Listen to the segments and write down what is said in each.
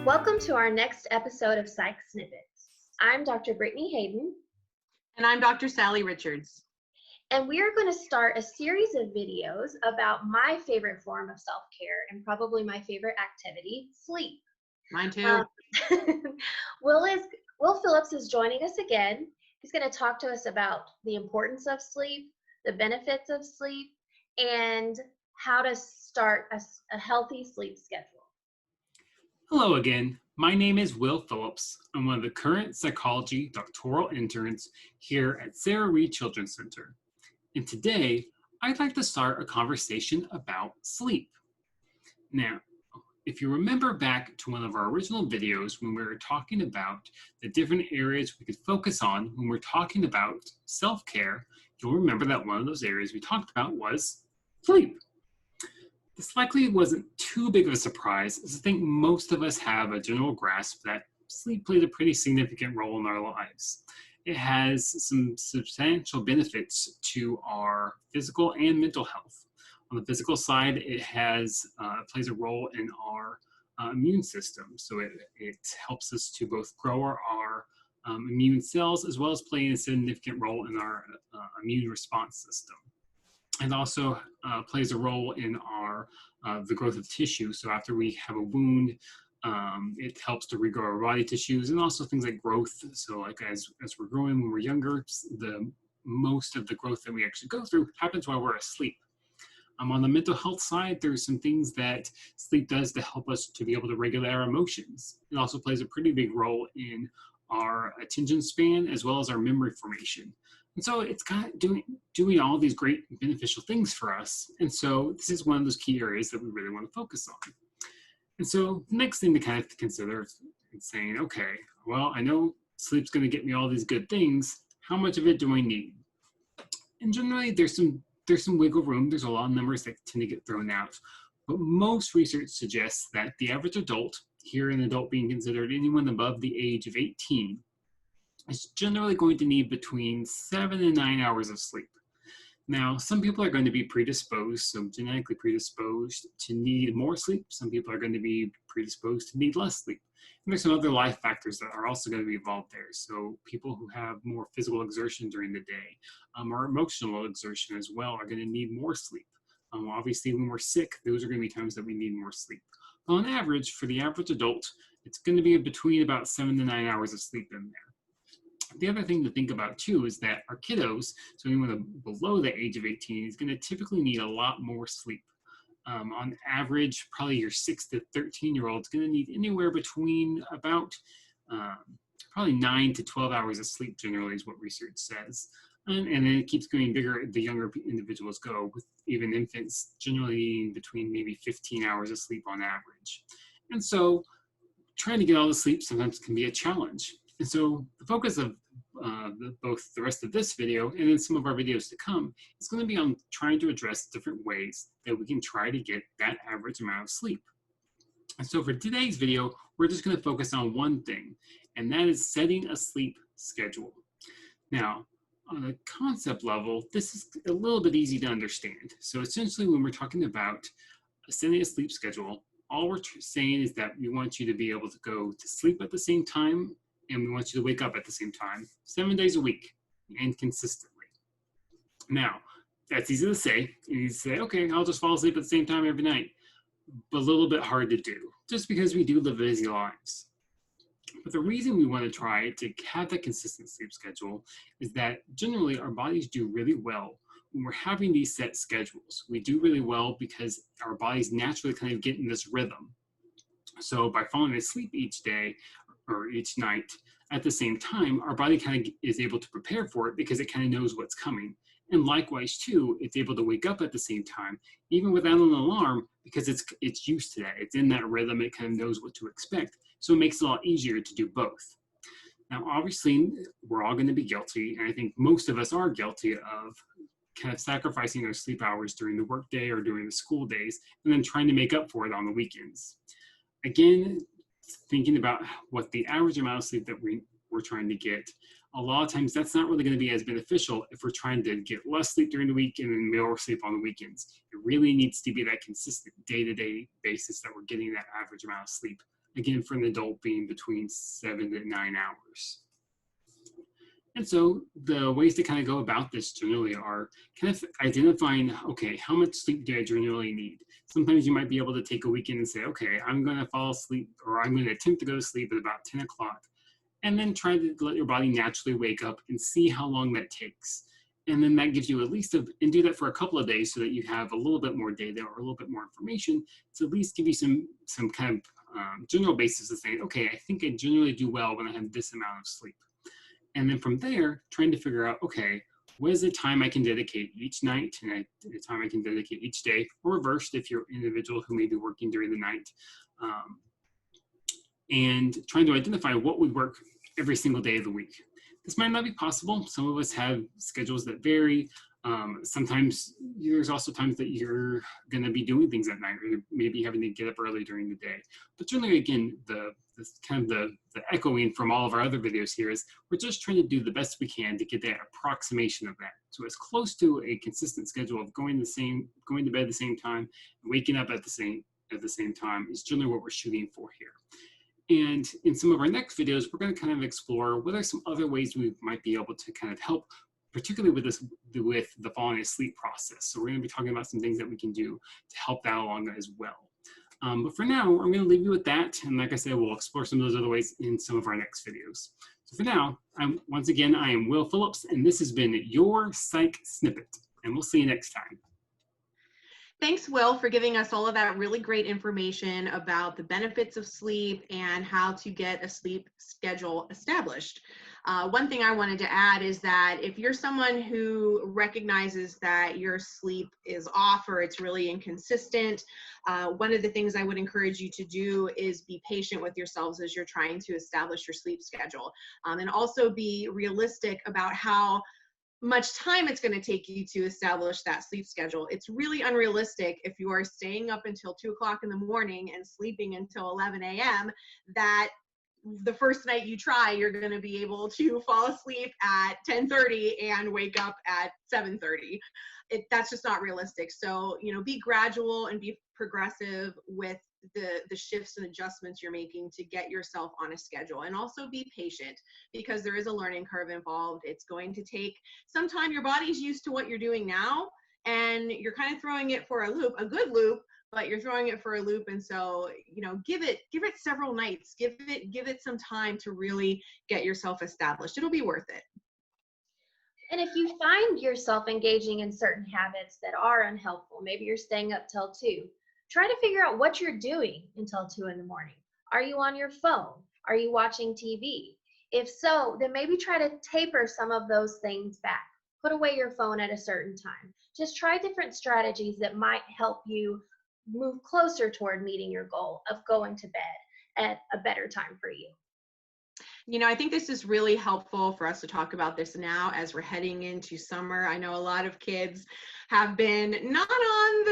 Welcome to our next episode of Psych Snippets. I'm Dr. Brittany Hayden. And I'm Dr. Sally Richards. And we are going to start a series of videos about my favorite form of self-care and probably my favorite activity, sleep. Mine too. Will Phillips is joining us again. He's going to talk to us about the importance of sleep, the benefits of sleep, and how to start a healthy sleep schedule. Hello again. My name is Will Phillips. I'm one of the current psychology doctoral interns here at Sarah Reed Children's Center. And today, I'd like to start a conversation about sleep. Now, if you remember back to one of our original videos when we were talking about the different areas we could focus on when we're talking about self-care, you'll remember that one of those areas we talked about was sleep. This likely wasn't too big of a surprise, as I think most of us have a general grasp that sleep plays a pretty significant role in our lives. It has some substantial benefits to our physical and mental health. On the physical side, it plays a role in our immune system. So it helps us to both grow our immune cells as well as playing a significant role in our immune response system. It also plays a role in the growth of tissue. So after we have a wound, it helps to regrow our body tissues, and also things like growth. So like as we're growing when we're younger, most of the growth that we actually go through happens while we're asleep. On the mental health side, there's some things that sleep does to help us to be able to regulate our emotions. It also plays a pretty big role in our attention span as well as our memory formation. And so it's kind of doing all these great beneficial things for us. And so this is one of those key areas that we really want to focus on. And so the next thing to kind of consider is saying, okay, well, I know sleep's going to get me all these good things. How much of it do I need? And generally, there's some wiggle room. There's a lot of numbers that tend to get thrown out. But most research suggests that the average adult, here an adult being considered anyone above the age of 18, is generally going to need between 7 and 9 hours of sleep. Now, some people are going to be predisposed, so genetically predisposed to need more sleep. Some people are going to be predisposed to need less sleep. And there's some other life factors that are also going to be involved there. So people who have more physical exertion during the day or emotional exertion as well are going to need more sleep. Obviously, when we're sick, those are going to be times that we need more sleep. But on average, for the average adult, it's going to be between about 7 to 9 hours of sleep in there. The other thing to think about too is that our kiddos, so anyone below the age of 18, is going to typically need a lot more sleep. On average, probably your 6 to 13-year-old is going to need anywhere between about probably 9 to 12 hours of sleep generally is what research says. And then it keeps going bigger the younger individuals go, with even infants generally needing between maybe 15 hours of sleep on average. And so trying to get all the sleep sometimes can be a challenge. And so the focus of both the rest of this video and then some of our videos to come is going to be on trying to address different ways that we can try to get that average amount of sleep. And so for today's video, we're just going to focus on one thing, and that is setting a sleep schedule. Now, on a concept level, this is a little bit easy to understand. So essentially when we're talking about setting a sleep schedule, all we're saying is that we want you to be able to go to sleep at the same time, and we want you to wake up at the same time, 7 days a week, and consistently. Now, that's easy to say. You say, okay, I'll just fall asleep at the same time every night. But a little bit hard to do, just because we do live busy lives. But the reason we want to try to have that consistent sleep schedule is that generally our bodies do really well when we're having these set schedules. We do really well because our bodies naturally kind of get in this rhythm. So by falling asleep each day, or each night at the same time, our body kind of is able to prepare for it because it kind of knows what's coming. And likewise too, it's able to wake up at the same time, even without an alarm, because it's used to that. It's in that rhythm, it kind of knows what to expect. So it makes it a lot easier to do both. Now, obviously, we're all going to be guilty, and I think most of us are guilty of kind of sacrificing our sleep hours during the workday or during the school days, and then trying to make up for it on the weekends. Again, thinking about what the average amount of sleep that we're trying to get, a lot of times that's not really going to be as beneficial if we're trying to get less sleep during the week and then more sleep on the weekends. It really needs to be that consistent day-to-day basis that we're getting that average amount of sleep. Again, for an adult being between 7 to 9 hours. And so the ways to kind of go about this generally are kind of identifying, okay, how much sleep do I generally need? Sometimes you might be able to take a weekend and say, okay, I'm going to fall asleep, or I'm going to attempt to go to sleep at about 10 o'clock, and then try to let your body naturally wake up and see how long that takes. And then that gives you at least, and do that for a couple of days so that you have a little bit more data or a little bit more information to at least give you some kind of general basis of saying, okay, I think I generally do well when I have this amount of sleep. And then from there, trying to figure out, okay, what is the time I can dedicate each night and the time I can dedicate each day, or reversed if you're an individual who may be working during the night. And trying to identify what would work every single day of the week. This might not be possible. Some of us have schedules that vary. Sometimes there's also times that you're going to be doing things at night, or maybe having to get up early during the day. But generally, again, the echoing from all of our other videos here is we're just trying to do the best we can to get that approximation of that. So as close to a consistent schedule of going to bed at the same time, and waking up at the same time is generally what we're shooting for here. And in some of our next videos, we're going to kind of explore what are some other ways we might be able to kind of help, particularly with the falling asleep process. So we're going to be talking about some things that we can do to help that along as well. But for now, I'm going to leave you with that. And like I said, we'll explore some of those other ways in some of our next videos. So for now, once again, I am Will Phillips, and this has been your Psych Snippet. And we'll see you next time. Thanks, Will, for giving us all of that really great information about the benefits of sleep and how to get a sleep schedule established. One thing I wanted to add is that if you're someone who recognizes that your sleep is off or it's really inconsistent, one of the things I would encourage you to do is be patient with yourselves as you're trying to establish your sleep schedule, and also be realistic about how much time it's going to take you to establish that sleep schedule. It's really unrealistic if you are staying up until 2 o'clock in the morning and sleeping until 11 a.m. that the first night you try, you're going to be able to fall asleep at 10:30 and wake up at 7:30. That's just not realistic. So, be gradual and be progressive with the shifts and adjustments you're making to get yourself on a schedule, and also be patient because there is a learning curve involved. It's going to take some time. Your body's used to what you're doing now, and you're kind of throwing it for a loop, a good loop, but you're throwing it for a loop. And so, give it several nights, give it some time to really get yourself established. It'll be worth it. And if you find yourself engaging in certain habits that are unhelpful, maybe you're staying up till 2, try to figure out what you're doing until 2 in the morning. Are you on your phone? Are you watching TV? If so, then maybe try to taper some of those things back. Put away your phone at a certain time. Just try different strategies that might help you move closer toward meeting your goal of going to bed at a better time for you. I think this is really helpful for us to talk about this now as we're heading into summer. I know a lot of kids have been not on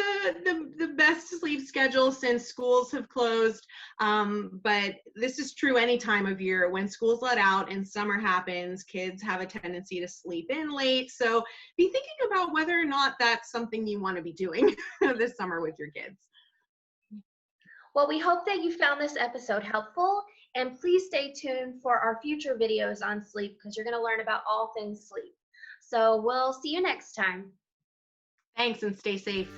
the best sleep schedule since schools have closed, but this is true any time of year. When schools let out and summer happens, kids have a tendency to sleep in late. So be thinking about whether or not that's something you want to be doing this summer with your kids. Well, we hope that you found this episode helpful, and please stay tuned for our future videos on sleep because you're going to learn about all things sleep. So we'll see you next time. Thanks, and stay safe.